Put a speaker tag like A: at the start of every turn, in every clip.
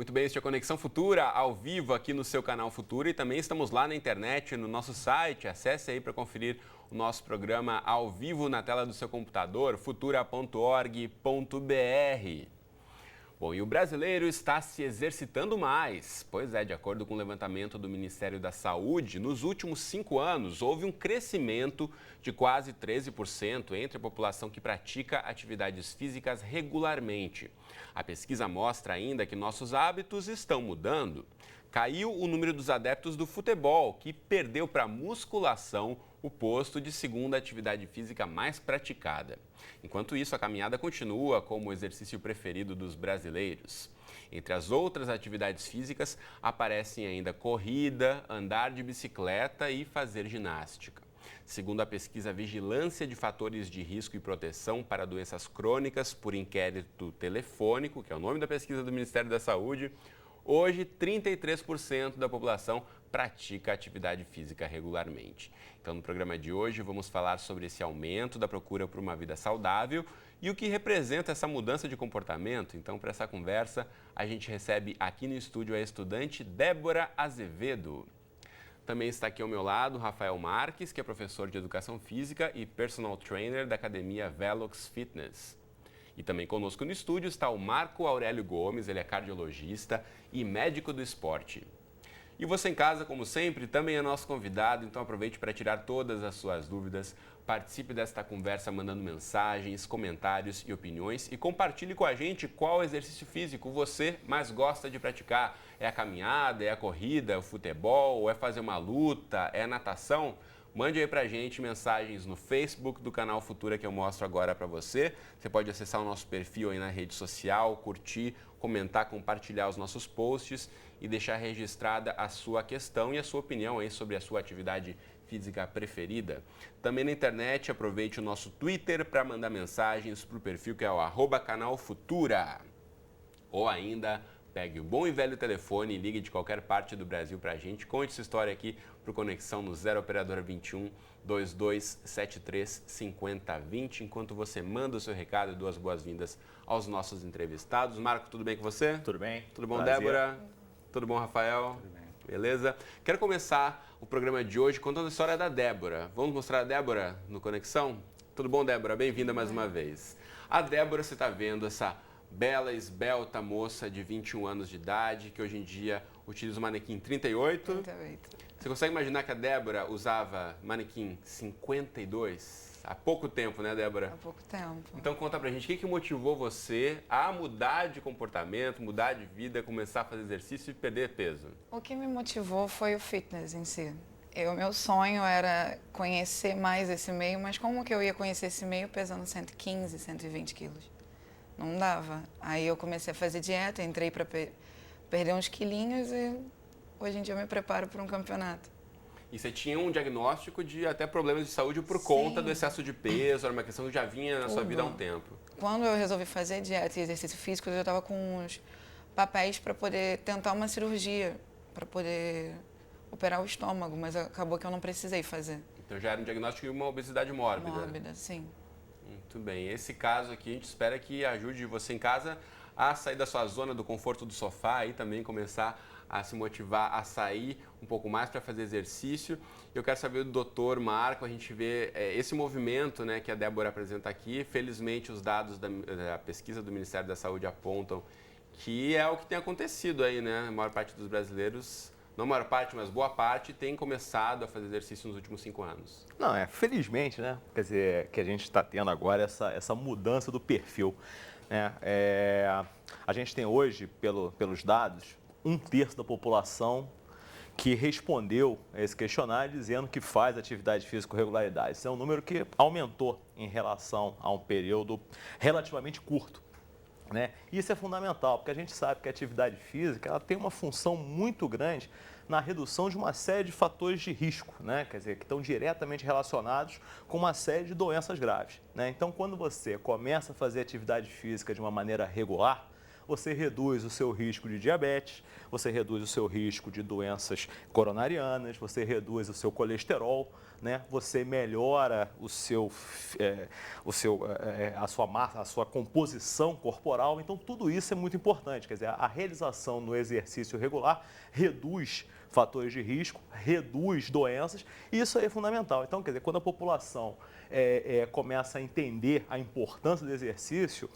A: Muito bem, este é a Conexão Futura, ao vivo aqui no seu canal Futura e também estamos lá na internet, no nosso site. Acesse aí para conferir o nosso programa ao vivo na tela do seu computador, futura.org.br. Bom, e o brasileiro está se exercitando mais. Pois é, de acordo com o levantamento do Ministério da Saúde, nos últimos 5 anos houve um crescimento de quase 13% entre a população que pratica atividades físicas regularmente. A pesquisa mostra ainda que nossos hábitos estão mudando. Caiu o número dos adeptos do futebol, que perdeu para a musculação o posto de segunda atividade física mais praticada. Enquanto isso, a caminhada continua como o exercício preferido dos brasileiros. Entre as outras atividades físicas, aparecem ainda corrida, andar de bicicleta e fazer ginástica. Segundo a pesquisa Vigilância de Fatores de Risco e Proteção para Doenças Crônicas por Inquérito Telefônico, que é o nome da pesquisa do Ministério da Saúde, hoje 33% da população pratica atividade física regularmente. Então, no programa de hoje, vamos falar sobre esse aumento da procura por uma vida saudável e o que representa essa mudança de comportamento. Então, para essa conversa, a gente recebe aqui no estúdio a estudante Débora Azevedo. Também está aqui ao meu lado Rafael Marques, que é professor de Educação Física e personal trainer da academia Velox Fitness. E também conosco no estúdio está o Marco Aurélio Gomes, ele é cardiologista e médico do esporte. E você em casa, como sempre, também é nosso convidado, então aproveite para tirar todas as suas dúvidas, participe desta conversa mandando mensagens, comentários e opiniões e compartilhe com a gente qual exercício físico você mais gosta de praticar. É a caminhada, é a corrida, é o futebol, é fazer uma luta, é a natação? Mande aí pra gente mensagens no Facebook do canal Futura que eu mostro agora para você. Você pode acessar o nosso perfil aí na rede social, curtir, comentar, compartilhar os nossos posts e deixar registrada a sua questão e a sua opinião aí sobre a sua atividade física preferida. Também na internet, aproveite o nosso Twitter para mandar mensagens para o perfil que é o @canalfutura. Ou ainda, pegue o bom e velho telefone e ligue de qualquer parte do Brasil para a gente. Conte sua história aqui para o Conexão no 0 Operadora 21 2273 5020. Enquanto você manda o seu recado e dê as boas-vindas aos nossos entrevistados. Marco, tudo bem com você?
B: Tudo bem.
A: Tudo bom,
B: Prazer.
A: Débora? Tudo bom, Rafael?
B: Tudo bem.
A: Beleza? Quero começar o programa de hoje contando a história da Débora. Vamos mostrar a Débora no Conexão? Tudo bom, Débora? Bem-vinda mais uma vez. A Débora, você está vendo essa bela, esbelta moça de 21 anos de idade, que hoje em dia utiliza o manequim 38.
C: 38.
A: Você consegue imaginar que a Débora usava manequim 52? Há pouco tempo, né, Débora?
C: Há pouco tempo.
A: Então conta pra gente, o que motivou você a mudar de comportamento, mudar de vida, começar a fazer exercício e perder peso?
C: O que me motivou foi o fitness em si. Meu sonho era conhecer mais esse meio, mas como que eu ia conhecer esse meio pesando 115, 120 quilos? Não dava. Aí eu comecei a fazer dieta, entrei para perder uns quilinhos e hoje em dia eu me preparo para um campeonato.
A: E você tinha um diagnóstico de até problemas de saúde por
C: Sim.
A: conta do excesso de peso, era uma questão que já vinha na sua
C: Tudo.
A: vida há um tempo.
C: Quando eu resolvi fazer dieta e exercício físico, eu já estava com uns papéis para poder tentar uma cirurgia, para poder operar o estômago, mas acabou que eu não precisei fazer.
A: Então já era um diagnóstico de uma obesidade mórbida.
C: Mórbida, sim.
A: Muito bem. Esse caso aqui a gente espera que ajude você em casa a sair da sua zona do conforto do sofá e também começar a se motivar a sair um pouco mais para fazer exercício. Eu quero saber do doutor Marco, a gente vê esse movimento, né, que a Débora apresenta aqui. Felizmente os dados da pesquisa do Ministério da Saúde apontam que é o que tem acontecido aí, né? A maior parte dos brasileiros, não a maior parte, mas boa parte, tem começado a fazer exercício nos últimos 5 anos.
B: Não, felizmente, né? Quer dizer, que a gente está tendo agora essa mudança do perfil. Né? A gente tem hoje, pelos dados, 1/3 da população que respondeu a esse questionário dizendo que faz atividade física com regularidade. Esse é um número que aumentou em relação a um período relativamente curto. Né? Isso é fundamental, porque a gente sabe que a atividade física ela tem uma função muito grande na redução de uma série de fatores de risco, né? Quer dizer, que estão diretamente relacionados com uma série de doenças graves. Né? Então, quando você começa a fazer atividade física de uma maneira regular, você reduz o seu risco de diabetes, você reduz o seu risco de doenças coronarianas, você reduz o seu colesterol, né? Você melhora a sua massa, a sua composição corporal. Então, tudo isso é muito importante. Quer dizer, a realização no exercício regular reduz fatores de risco, reduz doenças, e isso aí é fundamental. Então, quer dizer, quando a população começa a entender a importância do exercício,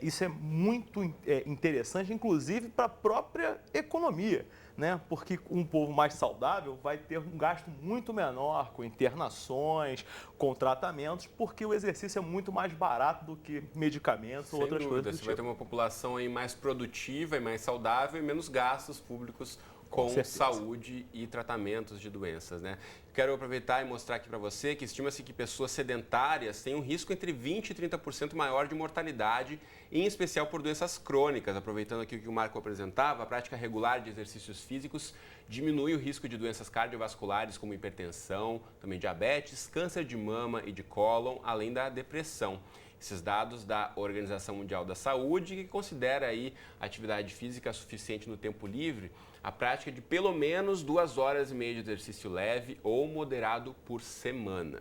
B: isso é muito interessante, inclusive para a própria economia, né? Porque um povo mais saudável vai ter um gasto muito menor com internações, com tratamentos, porque o exercício é muito mais barato do que medicamentos ou outras coisas do tipo.
A: Você vai ter uma população aí mais produtiva e mais saudável e menos gastos públicos com saúde e tratamentos de doenças, né? Quero aproveitar e mostrar aqui para você que estima-se que pessoas sedentárias têm um risco entre 20% e 30% maior de mortalidade, em especial por doenças crônicas. Aproveitando aqui o que o Marco apresentava, a prática regular de exercícios físicos diminui o risco de doenças cardiovasculares como hipertensão, também diabetes, câncer de mama e de cólon, além da depressão. Esses dados da Organização Mundial da Saúde, que considera aí a atividade física suficiente no tempo livre, a prática de pelo menos 2 horas e meia de exercício leve ou moderado por semana.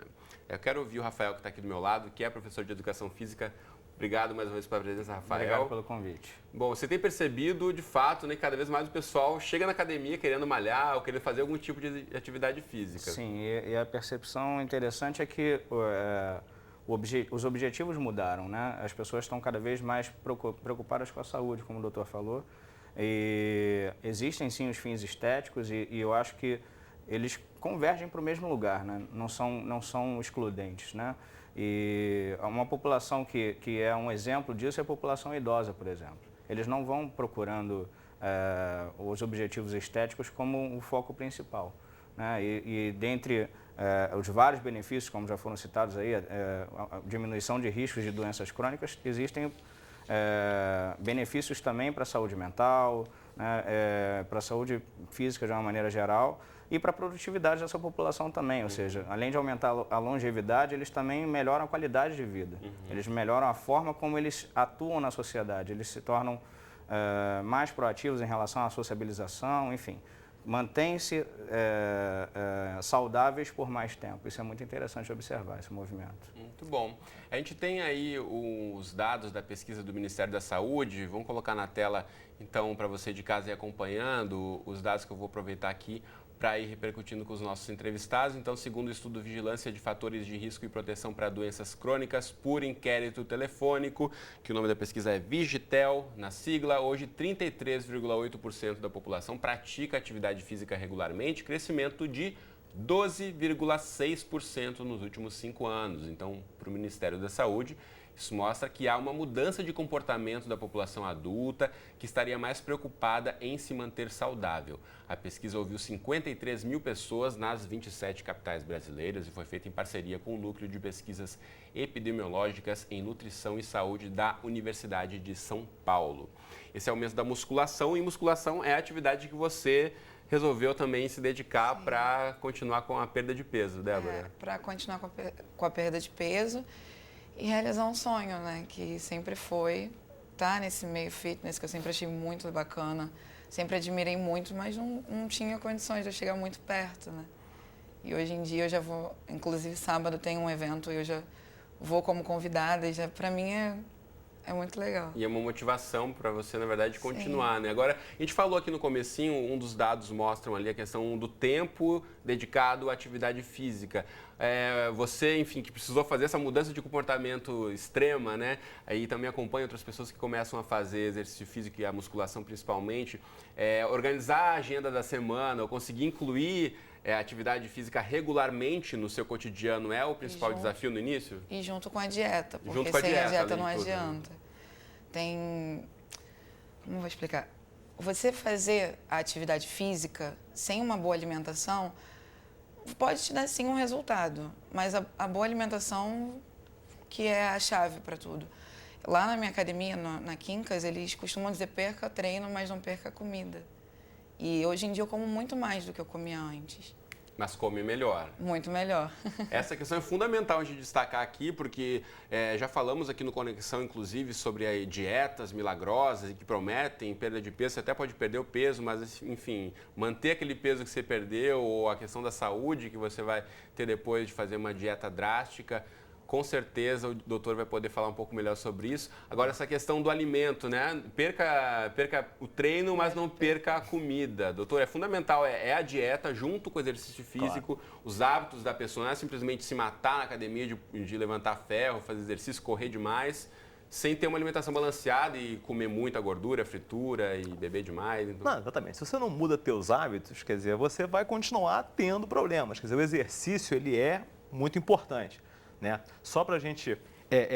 A: Eu quero ouvir o Rafael, que está aqui do meu lado, que é professor de Educação Física. Obrigado mais uma vez pela presença, Rafael.
D: Obrigado pelo convite.
A: Bom, você tem percebido, de fato, né, que cada vez mais o pessoal chega na academia querendo malhar ou querendo fazer algum tipo de atividade física.
D: Sim, e a percepção interessante é que os objetivos mudaram, né? As pessoas estão cada vez mais preocupadas com a saúde, como o doutor falou. E existem sim os fins estéticos e eu acho que eles convergem para o mesmo lugar, né? Não são excludentes, né? E uma população que é um exemplo disso é a população idosa, por exemplo. Eles não vão procurando os objetivos estéticos como o foco principal, né? E dentre os vários benefícios, como já foram citados aí, a diminuição de riscos de doenças crônicas, existem benefícios também para a saúde mental, né, para a saúde física de uma maneira geral e para a produtividade dessa população também, ou seja, além de aumentar a longevidade, eles também melhoram a qualidade de vida, eles melhoram a forma como eles atuam na sociedade, eles se tornam mais proativos em relação à sociabilização, enfim, mantêm-se saudáveis por mais tempo. Isso é muito interessante observar, esse movimento.
A: Muito bom. A gente tem aí os dados da pesquisa do Ministério da Saúde. Vamos colocar na tela, então, para você de casa ir acompanhando os dados que eu vou aproveitar aqui para ir repercutindo com os nossos entrevistados. Então, segundo o estudo Vigilância de Fatores de Risco e Proteção para Doenças Crônicas por Inquérito Telefônico, que o nome da pesquisa é Vigitel, na sigla, hoje 33,8% da população pratica atividade física regularmente, crescimento de 12,6% nos últimos 5 anos. Então, para o Ministério da Saúde, isso mostra que há uma mudança de comportamento da população adulta que estaria mais preocupada em se manter saudável. A pesquisa ouviu 53 mil pessoas nas 27 capitais brasileiras e foi feita em parceria com o Núcleo de Pesquisas Epidemiológicas em Nutrição e Saúde da Universidade de São Paulo. Esse é o mês da musculação e musculação é a atividade que você resolveu também se dedicar para continuar com a perda de peso, Débora.
C: Para continuar com a perda de peso e realizar um sonho, né? Que sempre foi estar nesse meio fitness, que eu sempre achei muito bacana, sempre admirei muito, mas não tinha condições de eu chegar muito perto, né? E hoje em dia eu já vou, inclusive sábado tem um evento e eu já vou como convidada e já para mim é muito legal.
A: E é uma motivação para você, na verdade, continuar,
C: Sim.
A: né? Agora, a gente falou aqui no comecinho, um dos dados mostram ali a questão do tempo dedicado à atividade física. Você, enfim, que precisou fazer essa mudança de comportamento extrema, né? Aí também acompanha outras pessoas que começam a fazer exercício físico e a musculação principalmente. Organizar a agenda da semana, ou conseguir incluir atividade física regularmente no seu cotidiano é o principal desafio no início?
C: E junto com a dieta, porque
A: junto com a
C: sem a dieta não
A: além de tudo,
C: adianta. Como vou explicar? Você fazer a atividade física sem uma boa alimentação pode te dar sim um resultado, mas a boa alimentação que é a chave para tudo. Lá na minha academia, na Quincas, eles costumam dizer perca treino, mas não perca comida. E hoje em dia eu como muito mais do que eu comia antes.
A: Mas come melhor.
C: Muito melhor.
A: Essa questão é fundamental de destacar aqui, porque já falamos aqui no Conexão, inclusive, sobre dietas milagrosas que prometem perda de peso. Você até pode perder o peso, mas, enfim, manter aquele peso que você perdeu ou a questão da saúde que você vai ter depois de fazer uma dieta drástica. Com certeza o doutor vai poder falar um pouco melhor sobre isso. Agora, essa questão do alimento, né? Perca o treino, mas não perca a comida. Doutor, é fundamental, é a dieta junto com o exercício físico, claro. Os hábitos da pessoa, não é simplesmente se matar na academia de levantar ferro, fazer exercício, correr demais, sem ter uma alimentação balanceada e comer muita gordura, fritura e beber demais. Então...
B: Não, exatamente. Se você não muda teus hábitos, quer dizer, você vai continuar tendo problemas. Quer dizer, o exercício, ele é muito importante. Né? Só para a gente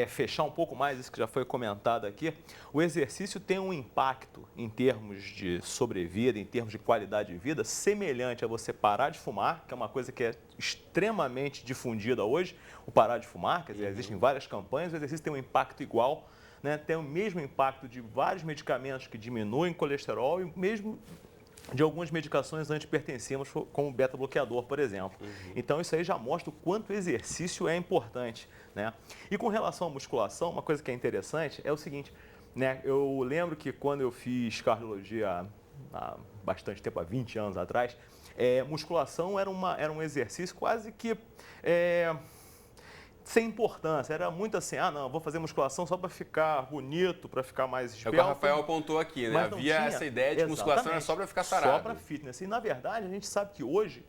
B: fechar um pouco mais isso que já foi comentado aqui, o exercício tem um impacto em termos de sobrevida, em termos de qualidade de vida, semelhante a você parar de fumar, que é uma coisa que é extremamente difundida hoje, o parar de fumar, quer dizer, existem várias campanhas, o exercício tem um impacto igual, né? Tem o mesmo impacto de vários medicamentos que diminuem colesterol e mesmo de algumas medicações antipertensivas, como o beta-bloqueador, por exemplo. Então, isso aí já mostra o quanto o exercício é importante, né? E com relação à musculação, uma coisa que é interessante é o seguinte, né? Eu lembro que quando eu fiz cardiologia há bastante tempo, há 20 anos atrás, musculação era um exercício quase que... sem importância, era muito assim, não, vou fazer musculação só para ficar bonito, para ficar mais esbelto.
A: É o que o Rafael apontou aqui, né? Havia essa ideia de musculação era só para ficar sarado.
B: Só para fitness. E, na verdade, a gente sabe que hoje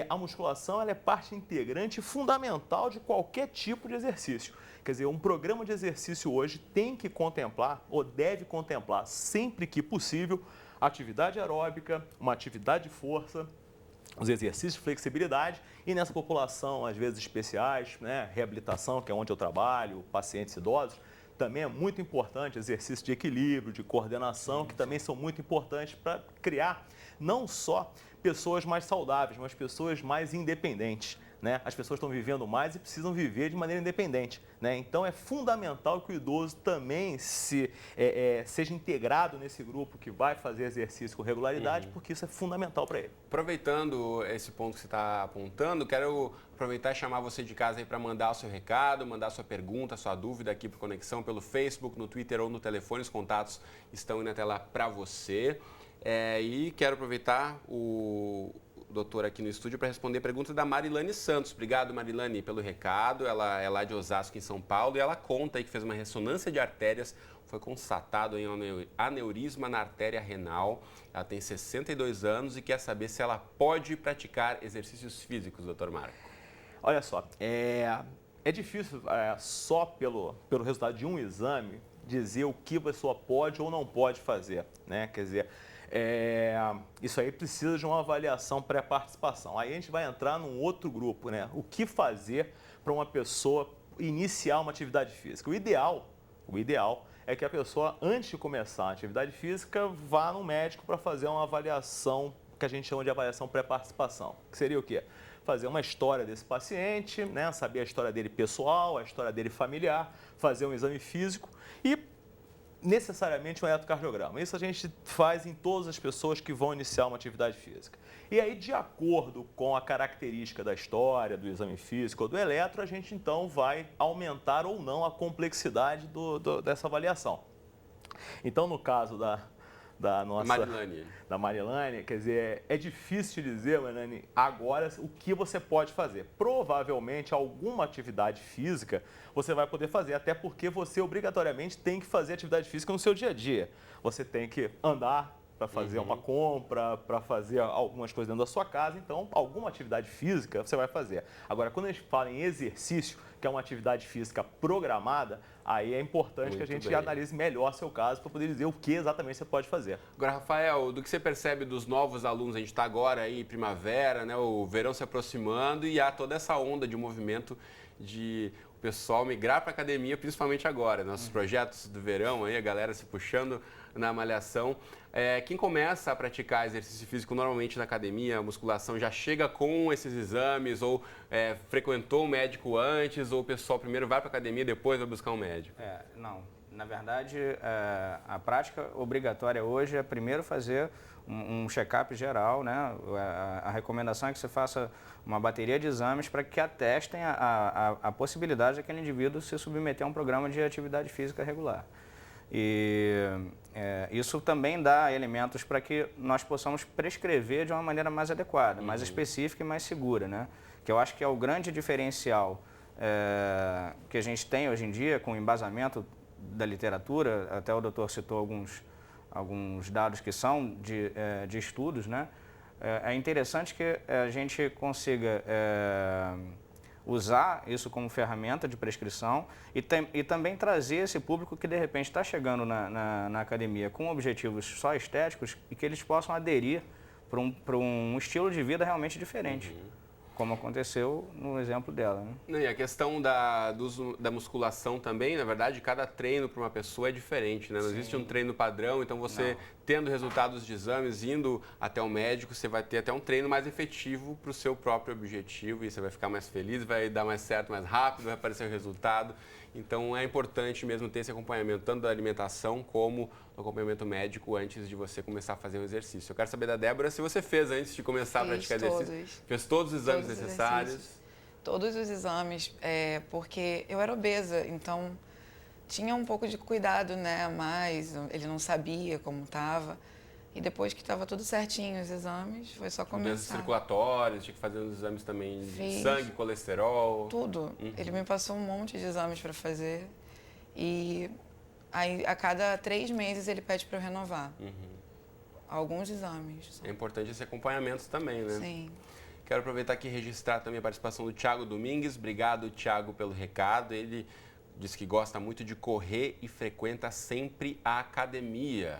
B: a musculação ela é parte integrante e fundamental de qualquer tipo de exercício. Quer dizer, um programa de exercício hoje tem que contemplar, ou deve contemplar, sempre que possível, atividade aeróbica, uma atividade de força, os exercícios de flexibilidade e nessa população, às vezes especiais, né, reabilitação, que é onde eu trabalho, pacientes idosos, também é muito importante exercício de equilíbrio, de coordenação, que também são muito importantes para criar não só pessoas mais saudáveis, mas pessoas mais independentes. Né? As pessoas estão vivendo mais e precisam viver de maneira independente. Né? Então, é fundamental que o idoso também seja integrado nesse grupo que vai fazer exercício com regularidade, porque isso é fundamental para ele.
A: Aproveitando esse ponto que você está apontando, quero aproveitar e chamar você de casa aí para mandar o seu recado, mandar a sua pergunta, a sua dúvida aqui para Conexão pelo Facebook, no Twitter ou no telefone. Os contatos estão aí na tela para você. E quero aproveitar o doutor aqui no estúdio para responder perguntas da Marilane Santos. Obrigado, Marilane, pelo recado. Ela é lá de Osasco, em São Paulo, e ela conta aí que fez uma ressonância de artérias, foi constatado em aneurisma na artéria renal. Ela tem 62 anos e quer saber se ela pode praticar exercícios físicos, doutor Marco.
B: Olha só, é difícil só pelo resultado de um exame dizer o que a pessoa pode ou não pode fazer, né? Quer dizer, isso aí precisa de uma avaliação pré-participação. Aí a gente vai entrar num outro grupo, né? O que fazer para uma pessoa iniciar uma atividade física? O ideal é que a pessoa, antes de começar a atividade física, vá no médico para fazer uma avaliação que a gente chama de avaliação pré-participação. Que seria o quê? Fazer uma história desse paciente, né? Saber a história dele pessoal, a história dele familiar, fazer um exame físico e necessariamente um eletrocardiograma. Isso a gente faz em todas as pessoas que vão iniciar uma atividade física. E aí, de acordo com a característica da história, do exame físico ou do eletro, a gente então vai aumentar ou não a complexidade dessa avaliação. Então, no caso da Marilane, quer dizer, é difícil dizer, Marilane, agora o que você pode fazer. Provavelmente alguma atividade física você vai poder fazer, até porque você obrigatoriamente tem que fazer atividade física no seu dia a dia. Você tem que andar para fazer uma compra, para fazer algumas coisas dentro da sua casa, então alguma atividade física você vai fazer. Agora, quando a gente fala em exercício, que é uma atividade física programada, aí é importante que a gente analise melhor seu caso para poder dizer o que exatamente você pode fazer.
A: Agora, Rafael, do que você percebe dos novos alunos, a gente está agora aí em primavera, né, o verão se aproximando e há toda essa onda de movimento de o pessoal migrar para a academia, principalmente agora. Nossos projetos do verão, aí, a galera se puxando na malhação. Quem começa a praticar exercício físico normalmente na academia, a musculação, já chega com esses exames ou frequentou o médico antes ou o pessoal primeiro vai para a academia e depois vai buscar um médico?
D: Não. Na verdade, a prática obrigatória hoje é primeiro fazer um check-up geral, né? A recomendação é que você faça uma bateria de exames para que atestem a possibilidade daquele indivíduo se submeter a um programa de atividade física regular. E isso também dá elementos para que nós possamos prescrever de uma maneira mais adequada, mais específica e mais segura, né? Que eu acho que é o grande diferencial que a gente tem hoje em dia, com o embasamento da literatura. Até o doutor citou alguns dados que são de estudos, né? É interessante que a gente consiga usar isso como ferramenta de prescrição e também trazer esse público que de repente está chegando na academia com objetivos só estéticos e que eles possam aderir para um estilo de vida realmente diferente. Como aconteceu no exemplo dela, né?
A: E a questão da musculação também, na verdade, cada treino para uma pessoa é diferente, né? Não existe um treino padrão, então você tendo resultados de exames, indo até o médico, você vai ter até um treino mais efetivo para o seu próprio objetivo e você vai ficar mais feliz, vai dar mais certo mais rápido, vai aparecer o resultado. Então é importante mesmo ter esse acompanhamento, tanto da alimentação como do acompanhamento médico antes de você começar a fazer um exercício. Eu quero saber da Débora se você fez antes de começar a praticar exercício. Fez todos os exames necessários?
C: Todos os exames, porque eu era obesa, então tinha um pouco de cuidado, né, mas ele não sabia como estava. E depois que estava tudo certinho os exames, foi só começar.
A: Doenças circulatórias, tinha que fazer uns exames também de sangue, colesterol.
C: Tudo. Ele me passou um monte de exames para fazer. E aí, a cada 3 meses ele pede para eu renovar. Alguns exames.
A: É importante esse acompanhamento também, né?
C: Sim.
A: Quero aproveitar aqui e registrar também a participação do Thiago Domingues. Obrigado, Thiago, pelo recado. Ele diz que gosta muito de correr e frequenta sempre a academia.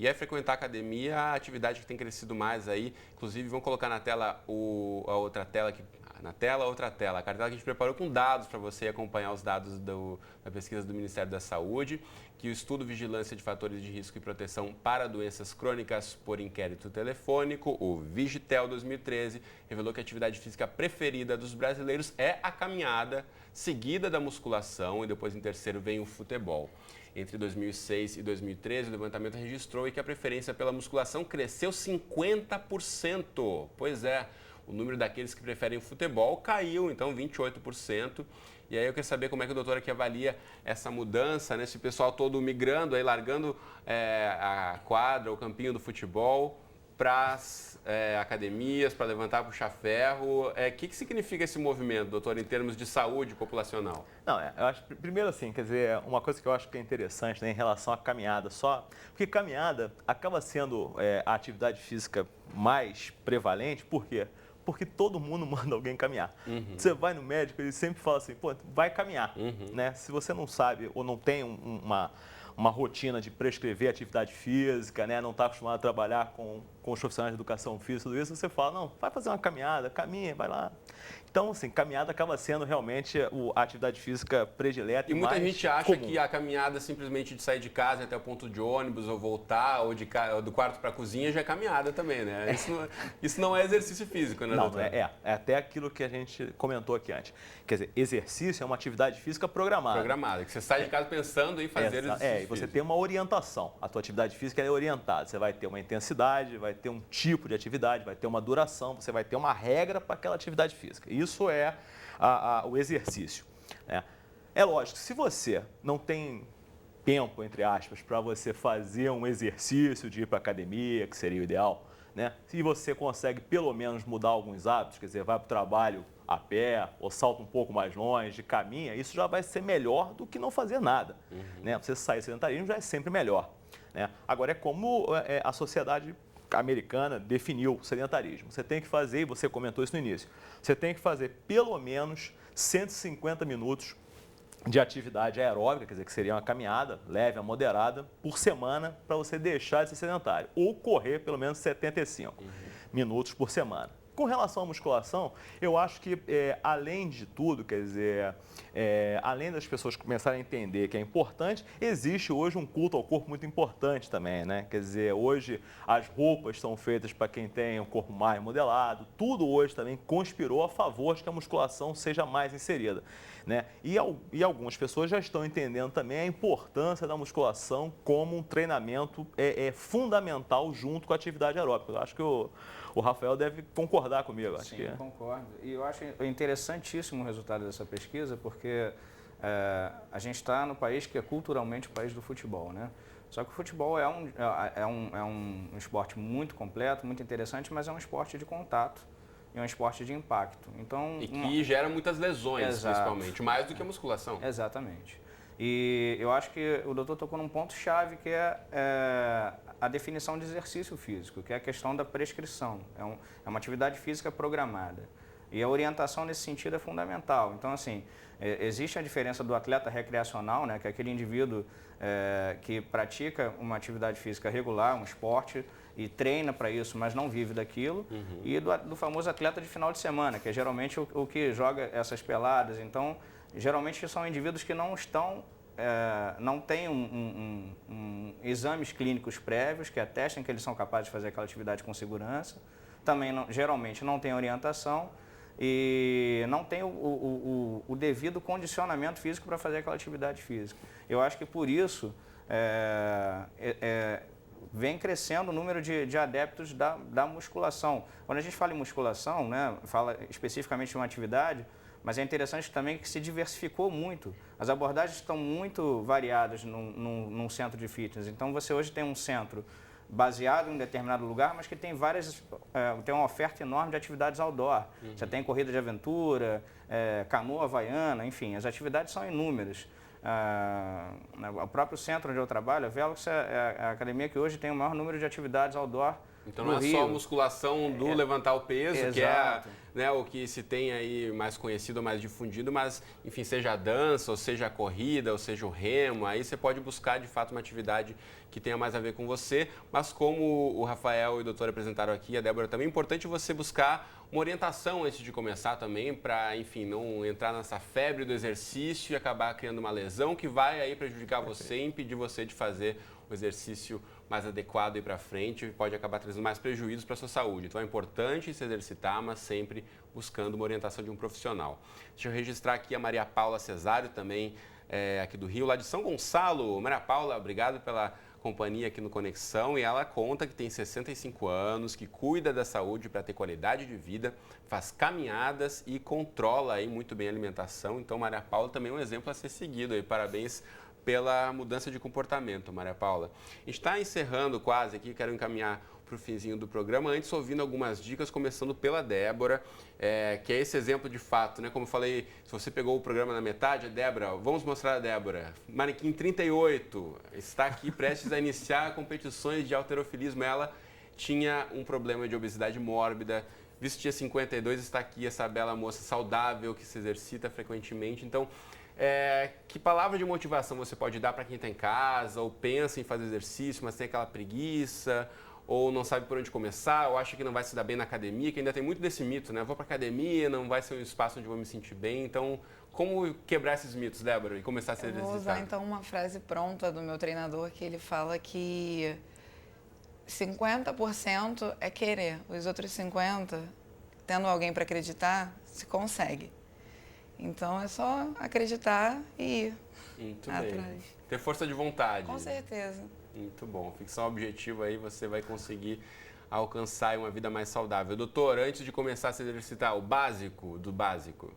A: E aí, frequentar a academia, a atividade que tem crescido mais aí. Inclusive, vamos colocar na tela a outra tela, a cartela que a gente preparou com dados para você acompanhar os dados da pesquisa do Ministério da Saúde, que o estudo Vigilância de Fatores de Risco e Proteção para Doenças Crônicas por Inquérito Telefônico, o Vigitel 2013, revelou que a atividade física preferida dos brasileiros é a caminhada, seguida da musculação e depois em terceiro vem o futebol. Entre 2006 e 2013, o levantamento registrou que a preferência pela musculação cresceu 50%. Pois é, o número daqueles que preferem o futebol caiu, então 28%. E aí eu quero saber como é que o doutor aqui avalia essa mudança, né? Esse pessoal todo migrando, aí, largando a quadra, o campinho do futebol para as academias, para levantar, puxar ferro. O que significa esse movimento, doutor, em termos de saúde populacional?
B: Não, eu acho, primeiro assim, quer dizer, uma coisa que eu acho que é interessante, né, em relação à caminhada porque caminhada acaba sendo a atividade física mais prevalente, por quê? Porque todo mundo manda alguém caminhar. Você vai no médico, ele sempre fala assim, pô, vai caminhar, né? Se você não sabe ou não tem uma rotina de prescrever atividade física, né? Não está acostumado a trabalhar com os profissionais de educação física, tudo isso, você fala, não, vai fazer uma caminhada, caminha, vai lá. Então, assim, caminhada acaba sendo realmente a atividade física predileta
A: e muita
B: mais
A: gente acha
B: comum.
A: que a caminhada simplesmente de sair de casa até o ponto de ônibus ou voltar, ou do quarto para a cozinha já é caminhada também, né? Isso não é exercício físico, né, doutor?
B: Não, é até aquilo que a gente comentou aqui antes. Quer dizer, exercício é uma atividade física programada.
A: Programada, que você sai de casa pensando em fazer exercício
B: e você tem uma orientação. A tua atividade física é orientada. Você vai ter uma intensidade, vai ter um tipo de atividade, vai ter uma duração, você vai ter uma regra para aquela atividade física. Isso é o exercício, né? É lógico, se você não tem tempo, entre aspas, para você fazer um exercício de ir para a academia, que seria o ideal, né? Se você consegue pelo menos mudar alguns hábitos, quer dizer, vai para o trabalho a pé ou salta um pouco mais longe, caminha, isso já vai ser melhor do que não fazer nada, né? Você sair do sedentarismo já é sempre melhor, né? Agora, é como a sociedade americana definiu o sedentarismo. Você tem que fazer, e você comentou isso no início, você tem que fazer pelo menos 150 minutos de atividade aeróbica, quer dizer, que seria uma caminhada leve a moderada, por semana, para você deixar de ser sedentário. Ou correr pelo menos 75 minutos por semana. Com relação à musculação, eu acho que, além de tudo, quer dizer, além das pessoas começarem a entender que é importante, existe hoje um culto ao corpo muito importante também, né? Quer dizer, hoje as roupas são feitas para quem tem um corpo mais modelado, tudo hoje também conspirou a favor de que a musculação seja mais inserida, né? E algumas pessoas já estão entendendo também a importância da musculação como um treinamento fundamental junto com a atividade aeróbica. Eu acho que o Rafael deve concordar comigo. Acho
D: Sim, concordo. E eu acho interessantíssimo o resultado dessa pesquisa, porque a gente está no país que é culturalmente o país do futebol, né? Só que o futebol é um esporte muito completo, muito interessante, mas é um esporte de contato e um esporte de impacto. Então,
A: e que gera muitas lesões, principalmente, mais do que a musculação.
D: Exatamente. E eu acho que o doutor tocou num ponto-chave, que é a definição de exercício físico, que é a questão da prescrição. É uma atividade física programada. E a orientação nesse sentido é fundamental. Então, assim, existe a diferença do atleta recreacional, né, que é aquele indivíduo que pratica uma atividade física regular, um esporte, e treina para isso, mas não vive daquilo, e do famoso atleta de final de semana, que é geralmente o que joga essas peladas. Então, geralmente são indivíduos que não estão, não têm exames clínicos prévios que atestem que eles são capazes de fazer aquela atividade com segurança, também geralmente não têm orientação e não tem o devido condicionamento físico para fazer aquela atividade física. Eu acho que por isso vem crescendo o número de adeptos da musculação. Quando a gente fala em musculação, né, fala especificamente de uma atividade, mas é interessante também que se diversificou muito. As abordagens estão muito variadas num centro de fitness. Então, você hoje tem um centro baseado em um determinado lugar, mas que tem tem uma oferta enorme de atividades outdoor. Você tem corrida de aventura, canoa havaiana, enfim, as atividades são inúmeras. O próprio centro onde eu trabalho, a Velox, é a academia que hoje tem o maior número de atividades outdoor.
A: Então não é só a musculação do levantar o peso,
D: exato,
A: que é, né, o que se tem aí mais conhecido, mais difundido, mas, enfim, seja a dança, ou seja a corrida, ou seja o remo, aí você pode buscar, de fato, uma atividade que tenha mais a ver com você, mas como o Rafael e o doutor apresentaram aqui, a Débora também, é importante você buscar uma orientação antes de começar também, para, enfim, não entrar nessa febre do exercício e acabar criando uma lesão que vai aí prejudicar você e impedir você de fazer o exercício mais adequado e para frente, pode acabar trazendo mais prejuízos para a sua saúde. Então é importante se exercitar, mas sempre buscando uma orientação de um profissional. Deixa eu registrar aqui a Maria Paula Cesário, também aqui do Rio, lá de São Gonçalo. Maria Paula, obrigado pela companhia aqui no Conexão, e ela conta que tem 65 anos, que cuida da saúde para ter qualidade de vida, faz caminhadas e controla aí muito bem a alimentação. Então, Maria Paula também é um exemplo a ser seguido aí. Parabéns pela mudança de comportamento, Maria Paula. A gente está encerrando quase aqui, quero encaminhar para o finzinho do programa, antes ouvindo algumas dicas, começando pela Débora, que é esse exemplo de fato, né? Como eu falei, se você pegou o programa na metade, a Débora, vamos mostrar a Débora, manequim 38, está aqui prestes a iniciar competições de halterofilismo. Ela tinha um problema de obesidade mórbida, vestia 52, está aqui essa bela moça saudável, que se exercita frequentemente. Então, que palavra de motivação você pode dar para quem está em casa, ou pensa em fazer exercício, mas tem aquela preguiça, ou não sabe por onde começar, ou acha que não vai se dar bem na academia, que ainda tem muito desse mito, né? Vou para academia, não vai ser um espaço onde eu vou me sentir bem. Então, como quebrar esses mitos, Débora, e começar a se exercitar?
C: Eu vou usar, então, uma frase pronta do meu treinador, que ele fala que 50% é querer, os outros 50%, tendo alguém para acreditar, se consegue. Então, é só acreditar e ir
A: muito
C: atrás.
A: Bem. Ter força de vontade.
C: Com certeza.
A: Muito bom. Fixar um objetivo aí, você vai conseguir alcançar uma vida mais saudável. Doutor, antes de começar a se exercitar, o básico do básico.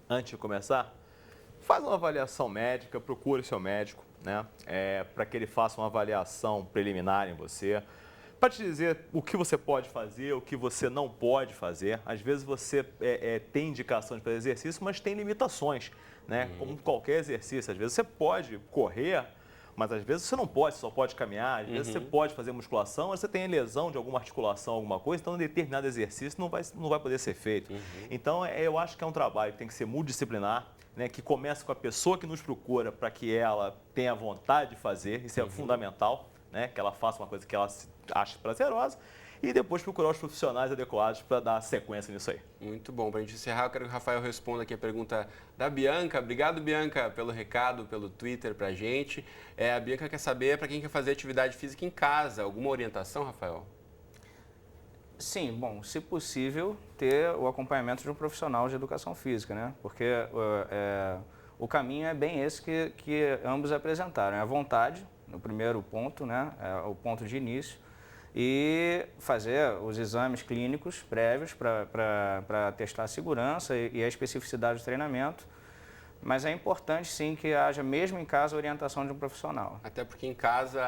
B: Antes de começar, faz uma avaliação médica, procure seu médico, né? Para que ele faça uma avaliação preliminar em você, para te dizer o que você pode fazer, o que você não pode fazer. Às vezes você tem indicações para exercício, mas tem limitações, né? Como qualquer exercício. Às vezes você pode correr, mas às vezes você não pode, só pode caminhar. Às vezes você pode fazer musculação, mas você tem lesão de alguma articulação, alguma coisa, então um determinado exercício não vai poder ser feito. Então eu acho que é um trabalho que tem que ser multidisciplinar, né, que começa com a pessoa que nos procura para que ela tenha vontade de fazer, isso é fundamental, né, que ela faça uma coisa que ela ache prazerosa. e depois procurar os profissionais adequados para dar sequência nisso aí.
A: Muito bom. Para a gente encerrar, eu quero que o Rafael responda aqui a pergunta da Bianca. Obrigado, Bianca, pelo recado, pelo Twitter para a gente. A Bianca quer saber para quem quer fazer atividade física em casa. Alguma orientação, Rafael?
D: Sim, bom, se possível, ter o acompanhamento de um profissional de educação física, né? Porque o caminho é bem esse que ambos apresentaram. É a vontade, no primeiro ponto, né? É o ponto de início. E fazer os exames clínicos prévios para testar a segurança e a especificidade do treinamento. Mas é importante, sim, que haja, mesmo em casa, a orientação de um profissional.
A: Até porque em casa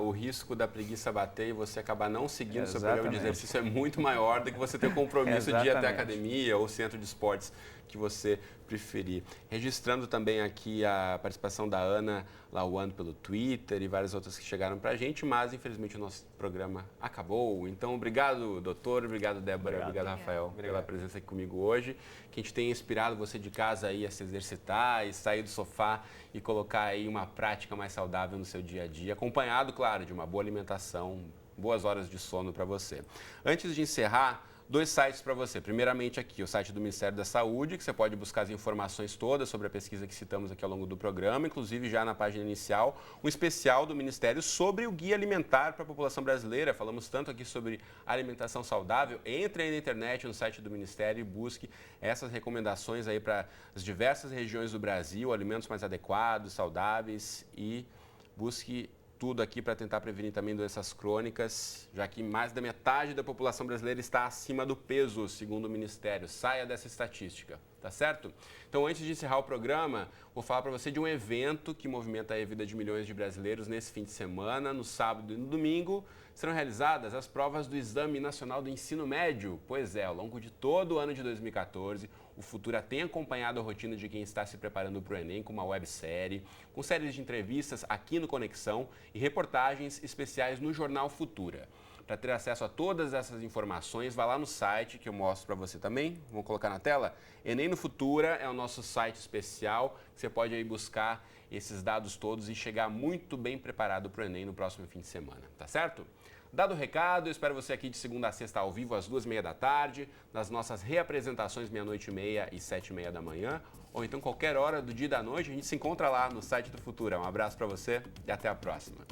A: o risco da preguiça bater e você acabar não seguindo o seu programa de exercício é muito maior do que você ter o compromisso de ir até a academia ou centro de esportes que você preferir. Registrando também aqui a participação da Ana Lawan pelo Twitter e várias outras que chegaram para a gente, mas infelizmente o nosso programa acabou. Então, obrigado, doutor, obrigado, Débora, obrigado Rafael, pela presença aqui comigo hoje. Que a gente tenha inspirado você de casa aí a se exercitar e sair do sofá e colocar aí uma prática mais saudável no seu dia a dia, acompanhado, claro, de uma boa alimentação, boas horas de sono para você. Antes de encerrar, 2 sites para você. Primeiramente aqui, o site do Ministério da Saúde, que você pode buscar as informações todas sobre a pesquisa que citamos aqui ao longo do programa, inclusive já na página inicial, um especial do Ministério sobre o Guia Alimentar para a população brasileira. Falamos tanto aqui sobre alimentação saudável. Entre aí na internet, no site do Ministério e busque essas recomendações aí para as diversas regiões do Brasil, alimentos mais adequados, saudáveis e busque tudo aqui para tentar prevenir também doenças crônicas, já que mais da metade da população brasileira está acima do peso, segundo o Ministério. Saia dessa estatística, tá certo? Então, antes de encerrar o programa, vou falar para você de um evento que movimenta a vida de milhões de brasileiros nesse fim de semana. No sábado e no domingo serão realizadas as provas do Exame Nacional do Ensino Médio. Pois é, ao longo de todo o ano de 2014, o Futura tem acompanhado a rotina de quem está se preparando para o Enem com uma websérie, com séries de entrevistas aqui no Conexão e reportagens especiais no Jornal Futura. Para ter acesso a todas essas informações, vá lá no site que eu mostro para você também. Vamos colocar na tela? Enem no Futura é o nosso site especial, que você pode aí buscar esses dados todos e chegar muito bem preparado para o Enem no próximo fim de semana, tá certo? Dado o recado, eu espero você aqui de segunda a sexta ao vivo às 2h30 da tarde, nas nossas reapresentações 00:30 e 7h30 da manhã, ou então qualquer hora do dia e da noite, a gente se encontra lá no site do Futura. Um abraço para você e até a próxima.